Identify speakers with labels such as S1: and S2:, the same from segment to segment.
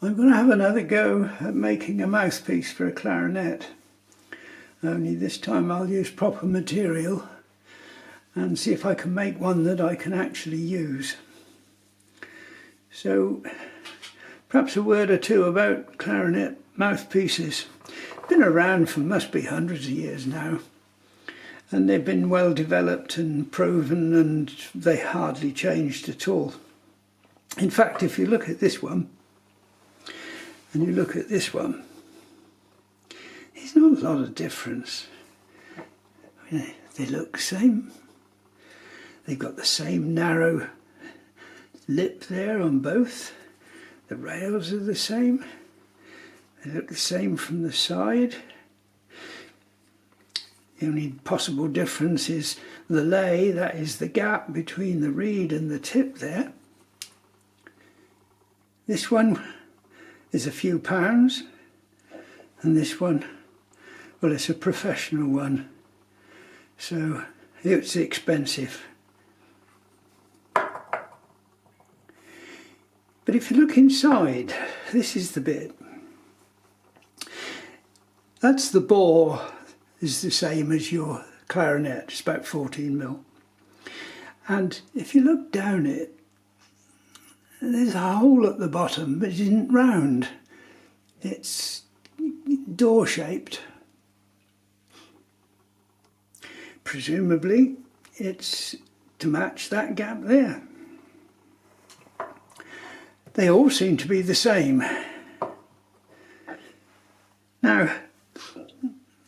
S1: I'm going to have another go at making a mouthpiece for a clarinet. Only this time I'll use proper material and see if I can make one that I can actually use. So perhaps a word or two about clarinet mouthpieces. Been around for must be hundreds of years now, and they've been well developed and proven, and they hardly changed at all. In fact, if you look at this one and you look at this one, there's not a lot of difference. I mean, they look the same. They've got the same narrow lip there on both. The rails are the same. They look the same from the side. The only possible difference is the lay, that is the gap between the reed and the tip there. This one is a few pounds, and this one, well, it's a professional one, so it's expensive. But if you look inside, this is the bit. That's the bore, is the same as your clarinet, it's about 14mm. And if you look down it, there's a hole at the bottom, but it isn't round. It's door shaped. Presumably it's to match that gap there. They all seem to be the same. Now,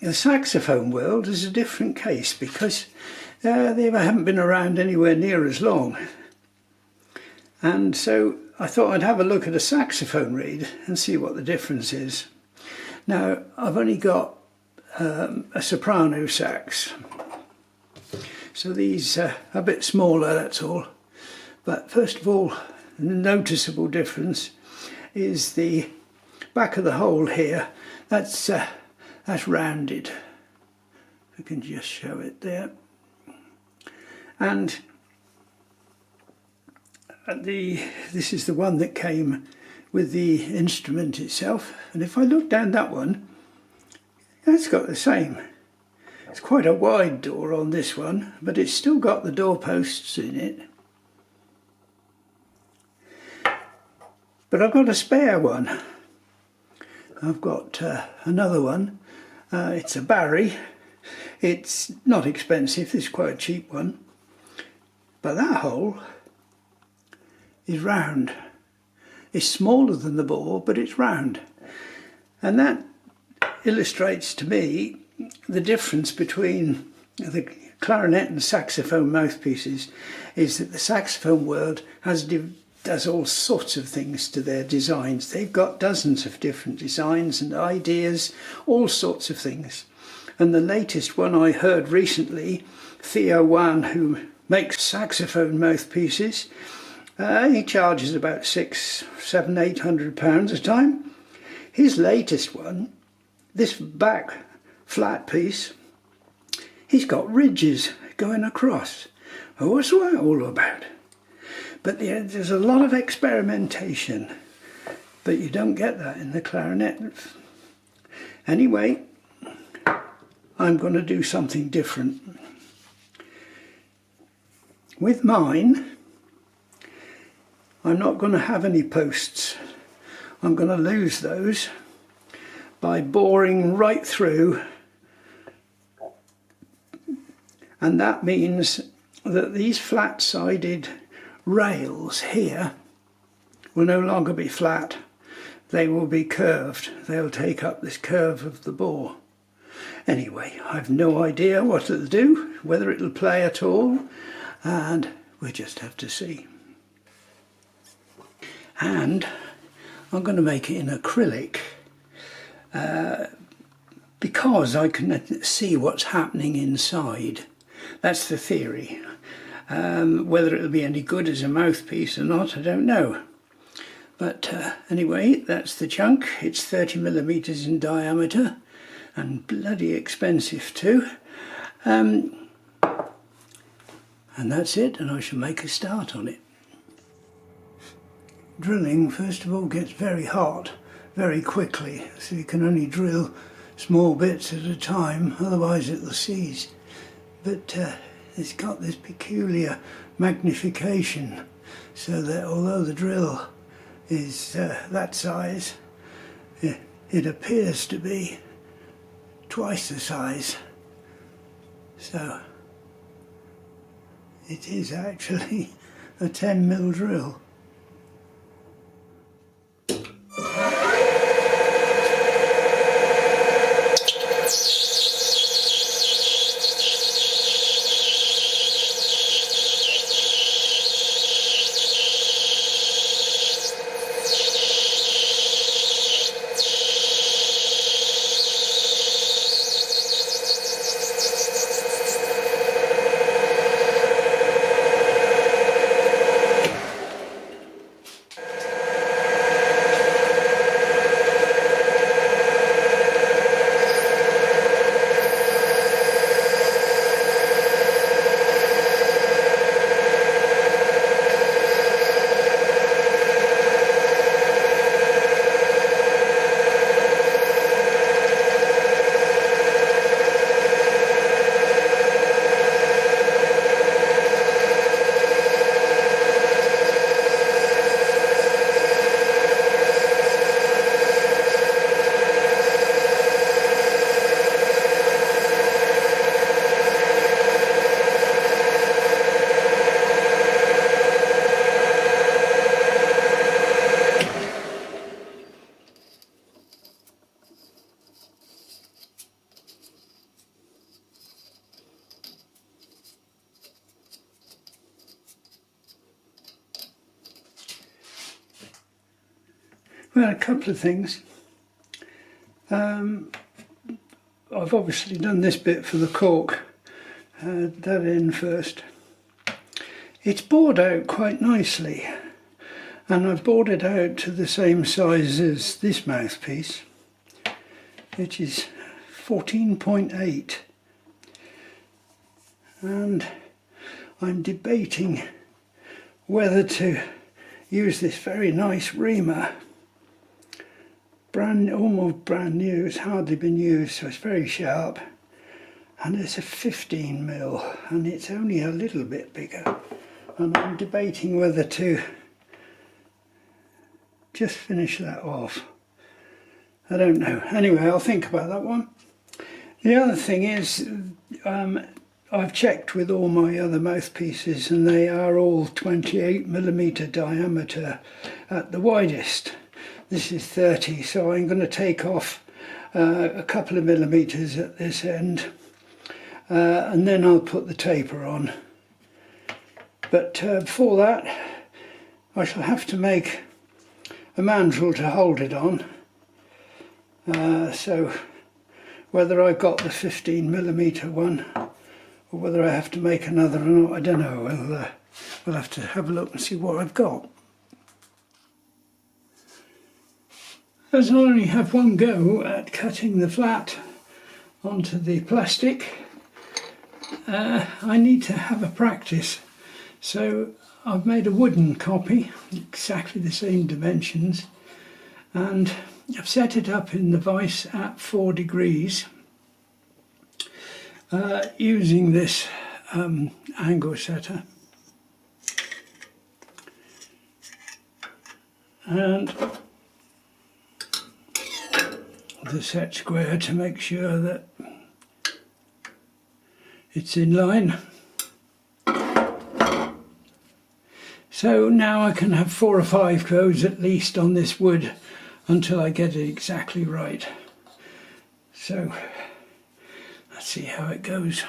S1: the saxophone world is a different case because they haven't been around anywhere near as long. And so I thought I'd have a look at a saxophone reed and see what the difference is. Now, I've only got a soprano sax, so these are a bit smaller, that's all. But first of all, the noticeable difference is the back of the hole here. That's rounded. I can just show it there. And this is the one that came with the instrument itself, and if I look down that one, that's got the same. It's quite a wide door on this one, but it's still got the doorposts in it. But I've got a spare one. I've got another one. It's a Barry. It's not expensive, it's quite a cheap one. But that hole is round. It's smaller than the bore, but it's round. And that illustrates to me the difference between the clarinet and saxophone mouthpieces is that the saxophone world does all sorts of things to their designs. They've got dozens of different designs and ideas, all sorts of things. And the latest one I heard recently, Theo Wan, who makes saxophone mouthpieces, he charges about £600, £800 a time. His latest one, this back flat piece, he's got ridges going across. Oh, what's that all about? But there's a lot of experimentation, but you don't get that in the clarinet. Anyway, I'm going to do something different. With mine, I'm not going to have any posts. I'm going to lose those by boring right through, and that means that these flat-sided rails here will no longer be flat. They will be curved. They'll take up this curve of the bore. Anyway, I've no idea what it'll do, whether it'll play at all, and we'll just have to see. And I'm going to make it in acrylic because I can see what's happening inside. That's the theory. Whether it'll be any good as a mouthpiece or not, I don't know. But anyway, that's the chunk. It's 30mm in diameter and bloody expensive too. And that's it, and I shall make a start on it. drilling first of all gets very hot very quickly, so you can only drill small bits at a time, otherwise it'll seize. But it's got this peculiar magnification, so that although the drill is that size, it appears to be twice the size. So it is actually a 10mm drill. Well, a couple of things. I've obviously done this bit for the cork, that in first. It's bored out quite nicely, and I've bored it out to the same size as this mouthpiece, which is 14.8, and I'm debating whether to use this very nice reamer, almost brand new, it's hardly been used, so it's very sharp, and it's a 15mm and it's only a little bit bigger, and I'm debating whether to just finish that off. I don't know. Anyway, I'll think about that one. The other thing is, I've checked with all my other mouthpieces and they are all 28mm diameter at the widest. This is 30, so I'm going to take off a couple of millimeters at this end, and then I'll put the taper on. But before that, I shall have to make a mandrel to hold it on. So whether I've got the 15mm one or whether I have to make another or not, I don't know. We'll have to have a look and see what I've got. As I only have one go at cutting the flat onto the plastic, I need to have a practice. So I've made a wooden copy, exactly the same dimensions, and I've set it up in the vise at 4 degrees using this angle setter. And the set square to make sure that it's in line. So now I can have 4 or 5 goes at least on this wood until I get it exactly right. So let's see how it goes.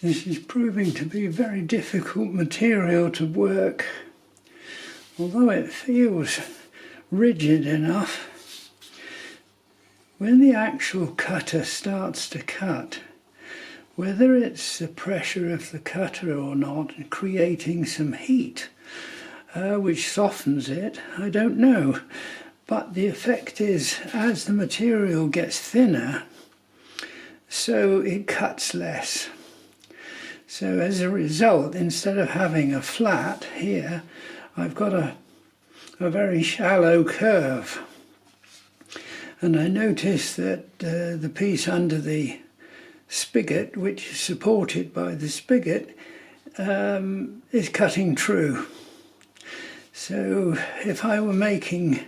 S1: This is proving to be a very difficult material to work, although it feels rigid enough. When the actual cutter starts to cut, whether it's the pressure of the cutter or not creating some heat which softens it, I don't know. But the effect is, as the material gets thinner, so it cuts less. So as a result, instead of having a flat here, I've got a very shallow curve. And I notice that the piece under the spigot, which is supported by the spigot, is cutting true. So if I were making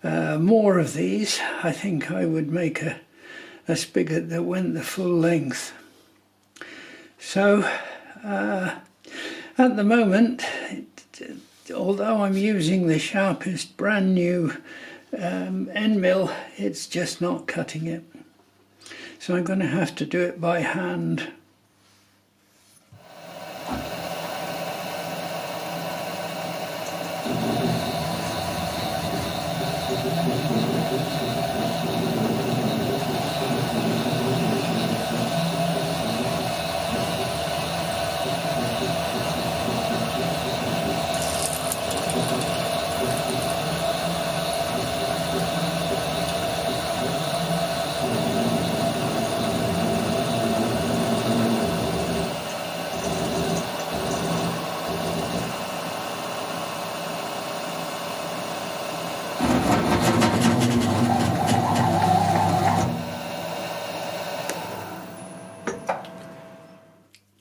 S1: more of these, I think I would make a spigot that went the full length. So at the moment, although I'm using the sharpest brand new end mill, it's just not cutting it. So I'm going to have to do it by hand.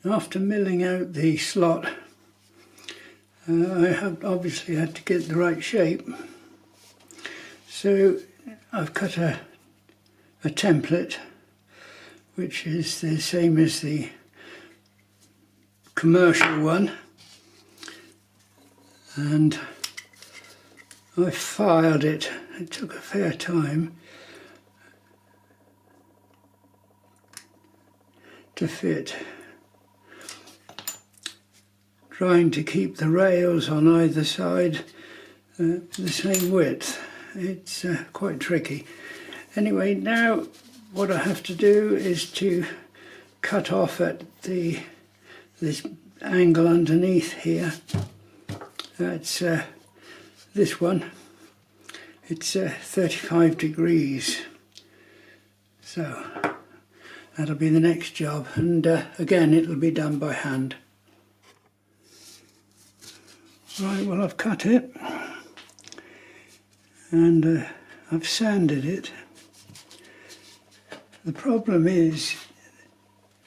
S1: After milling out the slot, I have obviously had to get the right shape. So I've cut a template, which is the same as the commercial one, and I filed it. It took a fair time to fit, trying to keep the rails on either side the same width. It's quite tricky. Anyway, now what I have to do is to cut off at this angle underneath here. That's this one. It's 35 degrees. So that'll be the next job, and again it'll be done by hand. Right, well, I've cut it and I've sanded it. The problem is,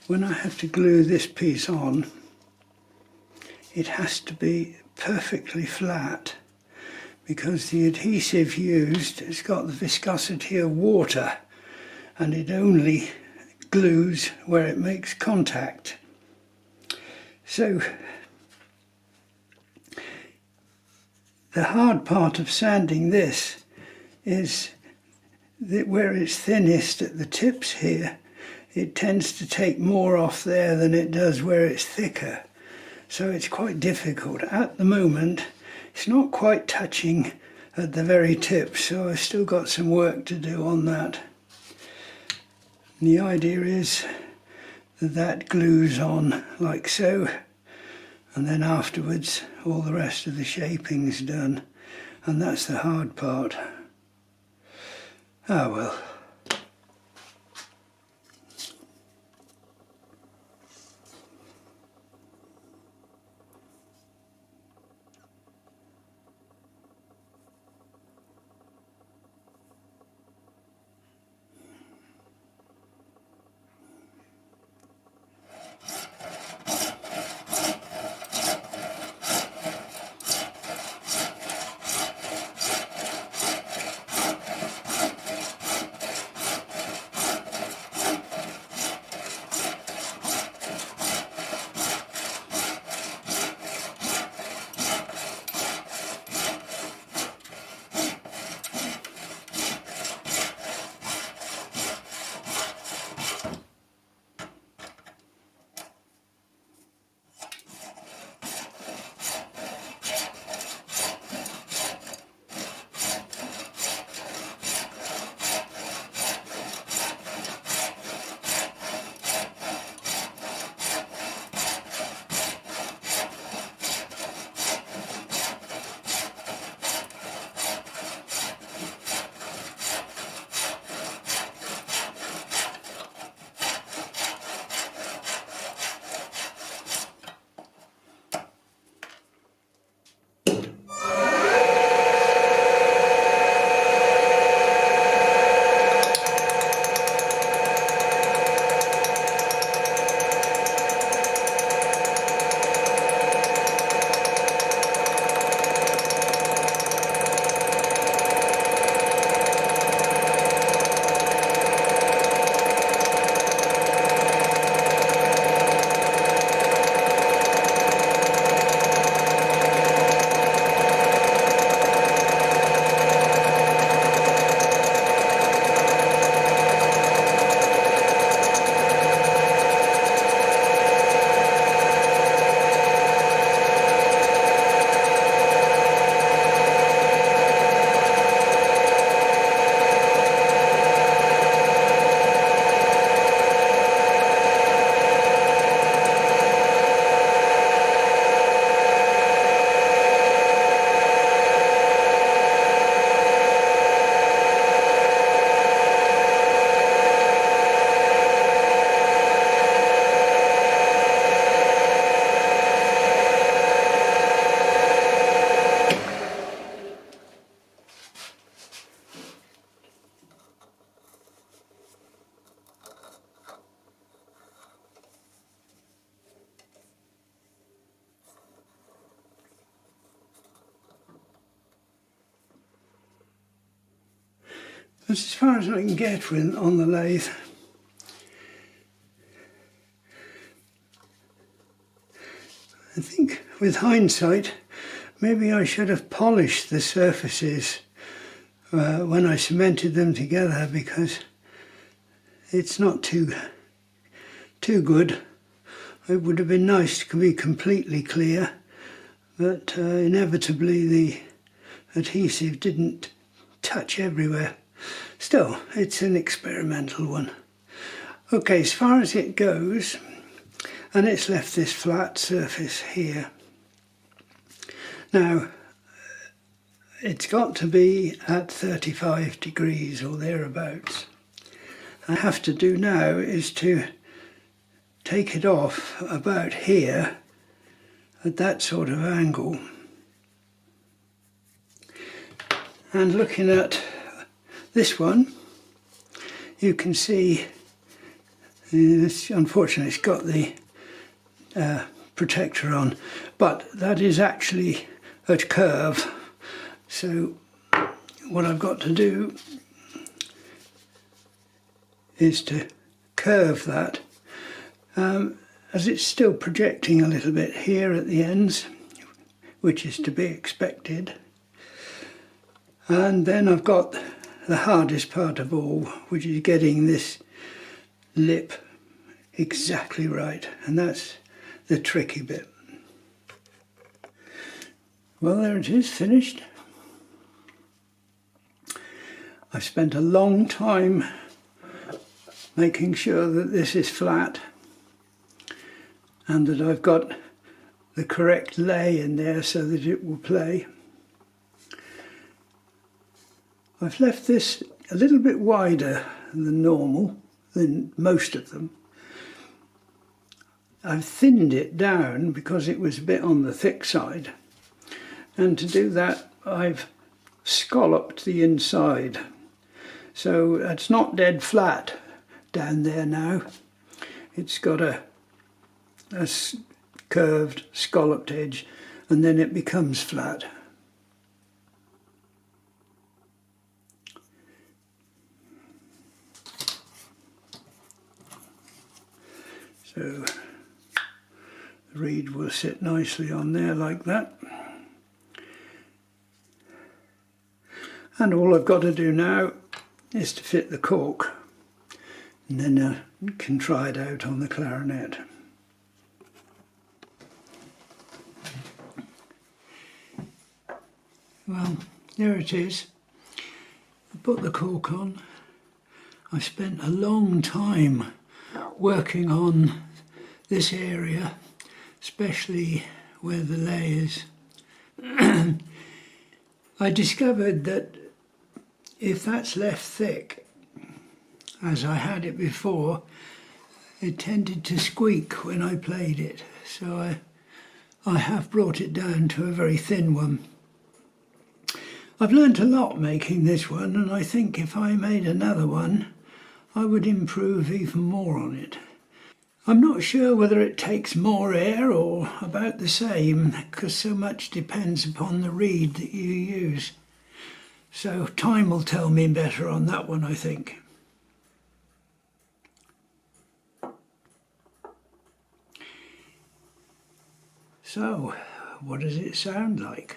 S1: when I have to glue this piece on, it has to be perfectly flat, because the adhesive used has got the viscosity of water and it only glues where it makes contact. So the hard part of sanding this is that where it's thinnest at the tips here, it tends to take more off there than it does where it's thicker. So it's quite difficult. At the moment, it's not quite touching at the very tip, so I've still got some work to do on that. And the idea is that that glues on like so, and then afterwards all the rest of the shaping's done, and that's the hard part. Ah well. That's as far as I can get with on the lathe. I think with hindsight, maybe I should have polished the surfaces when I cemented them together, because it's not too good. It would have been nice to be completely clear, but inevitably the adhesive didn't touch everywhere. Still, it's an experimental one. Okay, as far as it goes, and it's left this flat surface here. Now, it's got to be at 35 degrees or thereabouts. What I have to do now is to take it off about here at that sort of angle. And looking at this one, you can see, unfortunately it's got the protector on, but that is actually at curve. So what I've got to do is to curve that, as it's still projecting a little bit here at the ends, which is to be expected. And then I've got the hardest part of all, which is getting this lip exactly right, and that's the tricky bit. Well, there it is, finished. I've spent a long time making sure that this is flat and that I've got the correct lay in there so that it will play. I've left this a little bit wider than normal, than most of them. I've thinned it down because it was a bit on the thick side, and to do that I've scalloped the inside, so it's not dead flat down there now. It's got a curved scalloped edge, and then it becomes flat. So the reed will sit nicely on there like that. And all I've got to do now is to fit the cork, and then I can try it out on the clarinet. Well, there it is. I put the cork on. I spent a long time working on this area, especially where the lay is. I discovered that if that's left thick, as I had it before, it tended to squeak when I played it. So I have brought it down to a very thin one. I've learnt a lot making this one, and I think if I made another one, I would improve even more on it. I'm not sure whether it takes more air or about the same, because so much depends upon the reed that you use. So time will tell me better on that one, I think. So, what does it sound like?